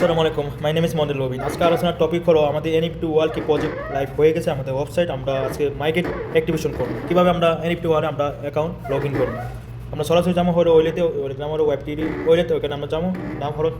আসসালামু আলাইকুম, my name is Mondal Robin. আজকে আলোচনার টপিক হলো আমাদের এনএফটি ওয়ার্ল্ড কি প্রজেক্ট লাইভ হয়ে গেছে আমাদের ওয়েবসাইট। আমরা আজকে মাইকেট অ্যাক্টিভেশন করবো, কীভাবে আমরা এনএফটি ওয়ার্ল্ডে আমরা অ্যাকাউন্ট লগ ইন করবো। আমরা সরাসরি যাবো হলো ওইলেতে, নাম হলো ওয়েব টিভি ওইলেতে, ওইখানে আমরা যাবো, নাম হলো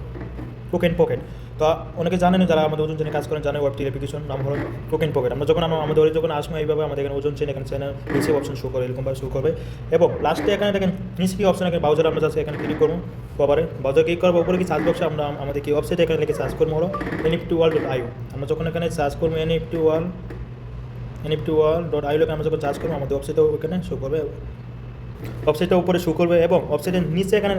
টোকেন পকেট। তো অনেকে জানেন, যারা আমাদের ওজন চেনে কাজ করেন জানে ওয়েব টিভি অ্যাপ্লিকেশন নাম হলো টোকেন পকেট। আমরা যখন আমাদের ওই যখন আসবো এইভাবে আমাদের এখানে ওজন চেন এখানে চ্যানেল রিসিভ অপশন শো করে, এরকমভাবে শো করবে। এবং লাস্টে এখানে দেখেন নিচে কি অপশন, এখানে ব্রাউজার আমরা যাচ্ছি, এখানে ক্লিক করবো। কভারে ব্রাউজার ক্লিক করবো, উপরে কি সার্চ বক্সে আমরা আমাদের কি ওয়েবসাইট এখানে লিখে সার্চ করবো হলো nft-world.io। আমরা যখন এখানে সার্চ করবো nft-world.io আমরা যখন সার্চ করবো আমাদের ওয়েবসাইটও ওখানে শো করবে, ওয়েবসাইটটা উপরে শো করবে। এবং ওয়েবসাইটের নিচে এখানে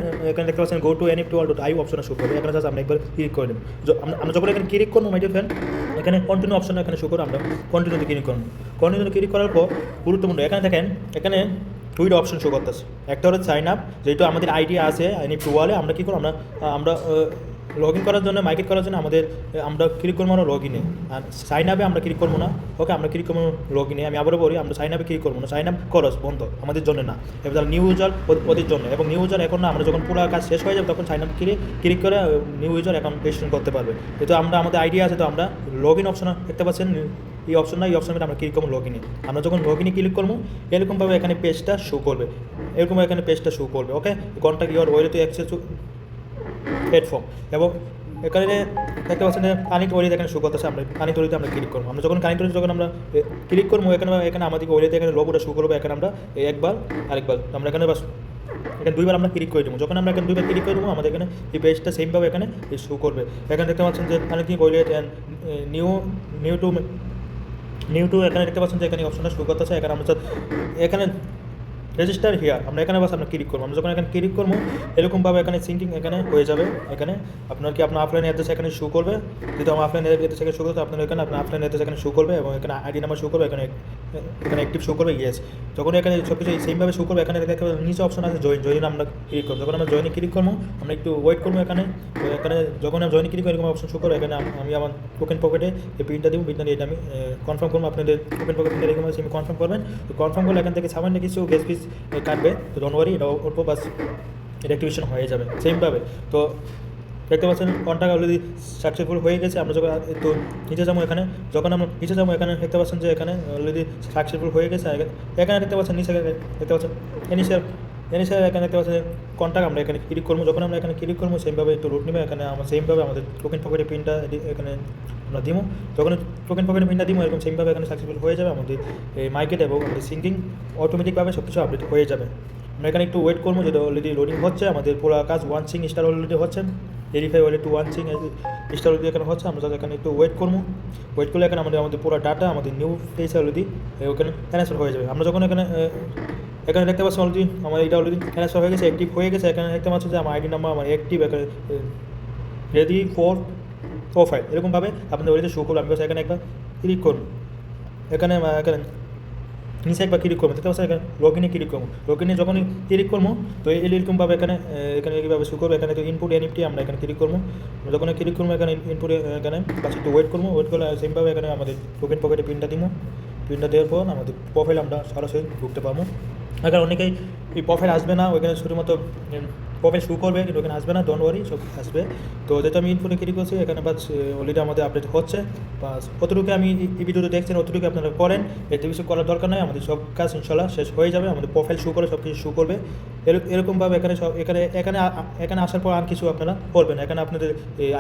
দেখতে পাচ্ছেন গো টু nft-world.io অপশনে শো করবে। এখানে জাস্ট আমরা একবার ক্লিক করে দেবো। আমরা যখন এখানে ক্লিক করবো মাই ডিয়ার ফ্রেন্ড, এখানে কন্টিনিউ অপশন এখানে শো করে, আমরা কন্টিনিউতে ক্লিক করবো। কন্টিনিউতে ক্লিক করার পর গুরুত্বপূর্ণ এখানে দেখেন, এখানে দুইটা অপশন শো করতেছে। একটা হলো সাইন আপ, যেহেতু আমাদের আইডি আছে nft ওয়ালে, আমরা কী করবো, আমরা লগ ইন করার জন্য, মাইকেট করার জন্য আমরা ক্লিক করবো না লগ ইনে। আর সাইন আপে আমরা ক্লিক করবো না, ওকে আমরা ক্লিক করবো লগ ইনে। আমি আবারও বলি, আমরা সাইন আপে ক্লিক করবো না, সাইন আপ খরচ বন্ধ, আমাদের জন্য না। এবার যারা নিউ ইউজার ওদের জন্য, এবং নিউ ইউজার এখন না, আমরা যখন পুরো কাজ শেষ হয়ে যাবে তখন সাইন আপ ক্লিক করে নিউ ইউজার অ্যাকাউন্ট রেজিস্ট্রেশন করতে পারবে। যেহেতু আমাদের আইডি আছে, তো আমরা লগ ইন অপশন দেখতে পাচ্ছেন, এই অপশনে আমরা ক্লিক করবো লগ ইনে। আমরা যখন লগ ইনে ক্লিক করবো এরকমভাবে এখানে পেজটা শো করবে, এরকমভাবে এখানে পেজটা শো করবে। Okay, contact your way to access to platform. এবং এখানে দেখতে পাচ্ছেন কানেক্ট ওয়েলিতে এখানে শো করতেছে, আমরা কানেক্ট ওয়েলিতে আমরা ক্লিক করবো। আমরা যখন কানেক্ট ওয়েলিতে যখন আমরা ক্লিক করবো, এখানে আমাদেরকে ওয়েলিতে এখানে লোগোটা শো করবো। এখানে আমরা একবার আরেকবার আমরা এখানে দুইবার আমরা ক্লিক করে দেবো। যখন আমরা এখানে দুইবার ক্লিক করে দেবো, আমাদের এখানে এই পেজটা সেমভাবে এখানে শো করবে। এখানে দেখতে পাচ্ছেন যে কানেক্টিং ওয়েলিট অ্যান্ড নিউ টু এখানে দেখতে পাচ্ছেন যে এখানে অপশনটা শো করতেছে। এখানে রেজিস্টার হিয়ার আমরা এখানে আমরা ক্লিক করবো। আমরা যখন এখানে ক্লিক করবো এরকমভাবে এখানে সিঙ্কিং এখানে হয়ে যাবে। এখানে আপনার অফলাইন অ্যাড্রেস এখানে শো করবে। যেহেতু আমার অফলাইন অ্যাড্রেস এখানে শো করতে, আপনার অফলাইন অ্যাড্রেস এখানে শো করবে, এবং এখানে আইডি নাম্বার শো করবে, এখানে অ্যাক্টিভ শো করবে, ইয়েস। যখন এখানে সব কিছু সেমভাবে শো করবে, এখানে দেখতে নিচে অপশন আছে জয়েন আমরা ক্লিক করবো। যখন আমরা জয়েনে ক্লিক করবো, আমরা একটু ওয়েট করবো। এখানে যখন আমি জয়েনে ক্লিক করবো এরকম অপশন শো করবো। এখানে আমি আমার টোকেন পকেটে এই প্রিন্টটা দিব, প্রিন্টটা দিয়ে এটা আমি কনফার্ম করবো। আপনাদের টোকেন পকেট এরকম আছে, আমি কনফার্ম করবেন। তো কনফার্ম করলে এখান থেকে সামান্য কিছু গ্যাস ফিস কাটবে, তো ডোন্ট ওয়ারি, এটা অল্প বাস এটা অ্যাক্টিভেশন হয়ে যাবে সেমভাবে। তো দেখতে পাচ্ছেন কন্ট্যাক্ট অলরেডি সাকসেসফুল হয়ে গেছে। আমরা যখন তো নিচে যাবো, এখানে যখন আমরা নিচে যাবো এখানে দেখতে পাচ্ছেন যে এখানে অলরেডি সাকসেসফুল হয়ে গেছে। এখানে দেখতে পাচ্ছেন নিচে দেখতে পাচ্ছেন এনিশিয়াল এখানে দেখতে পাচ্ছেন কন্ট্যাক্ট, আমরা এখানে ক্লিক করবো। যখন আমরা এখানে ক্লিক করবো সেমভাবে একটু রুট নেবে। এখানে আমরা সেমভাবে আমাদের টোকেন পকেটের পিনটা এখানে আমরা দিব। যখন টোকেন পকেটের পিনটা দিব এরকম সেমভাবে এখানে সাকসেসফুল হয়ে যাবে। আমাদের এই মাইকেট এবং আমাদের সিঙ্কিং অটোমেটিকভাবে সব কিছু আপডেট হয়ে যাবে। আমরা এখানে একটু ওয়েট করবো, যেটা অলরেডি লোডিং হচ্ছে। আমাদের পুরো কাজ ওয়ান সিং স্টার অলরেডি হচ্ছে, verify already one Singh star already এখানে হচ্ছে। আমরা এখানে একটু ওয়েট করবো। ওয়েট করলে এখানে আমাদের পুরো ডাটা আমাদের নিউ ফেসে অলরেডি ওখানে ট্রান্সফার হয়ে যাবে। আমরা যখন এখানে দেখতে পাচ্ছি অলরেডি আমার এটা অলরেডি ট্রান্সফার হয়ে গেছে, অ্যাক্টিভ হয়ে গেছে। এখানে দেখতে পাচ্ছি যে আমার আইডি নাম্বার আমার অ্যাক্টিভ, এখানে রেডি ফর প্রোফাইল এরকমভাবে আপনাদের ওইটা শো করবো। আমি এখানে একবার ক্লিক করবো, এখানে নিচে একবার ক্লিক করবো। দেখতে পাচ্ছেন এখানে লগ ইনে ক্লিক করবো। লগ ইনে যখনই ক্লিক করবো তো এরকমভাবে এখানে এইভাবে শো করবো। এখানে তো ইনপুট এনএফটি আমরা এখানে ক্লিক করবো। যখন ক্লিক করবো এখানে ইনপুটে এখানে পাশে একটু ওয়েট করবো। ওয়েট করলে সেমভাবে এখানে আমাদের টোকেন পকেটে পিনটা দিব। পিনটা দেওয়ার পর আমাদের প্রোফাইল আমরা সরাসরি ঢুকতে পারবো। এখন অনেকেই এই প্রোফাইল আসবে না, ওইখানে শুধুমাত্র প্রোফাইল শো করবে, কিন্তু ওখানে আসবে না, ডোন্ট ওয়ারি, সব আসবে। তো যেহেতু আমি ইনপুটে ক্লিক করছি, এখানে বাস অলরেডি আমাদের আপডেট হচ্ছে। বাস অতটুকু আমি এই ভিডিওতে দেখছেন, অতটুকু আপনারা করেন, এতে কিছু করার দরকার নেই। আমাদের সব কাজ ইনশাল্লাহ শেষ হয়ে যাবে। আমাদের প্রোফাইল শো করে সব কিছু শো করবে। এরকমভাবে এখানে আসার পর আর কিছু আপনারা করবেন। এখানে আপনাদের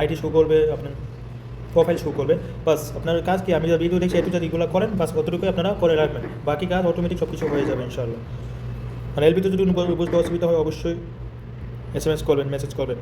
আইডি শো করবে, আপনার প্রোফাইল শো করবে। বাস আপনার কাজ কি, আমি যা ভিডিও দেখছি একটু যদি এগুলো করেন, বাস অতটুকুই আপনারা করে রাখবেন। বাকি কাজ অটোমেটিক সব কিছু হয়ে যাবে ইনশাআল্লাহ। আর এর ভিতরে যদি বুঝতে অসুবিধা হয় অবশ্যই SMS করবেন, মেসেজ করবেন।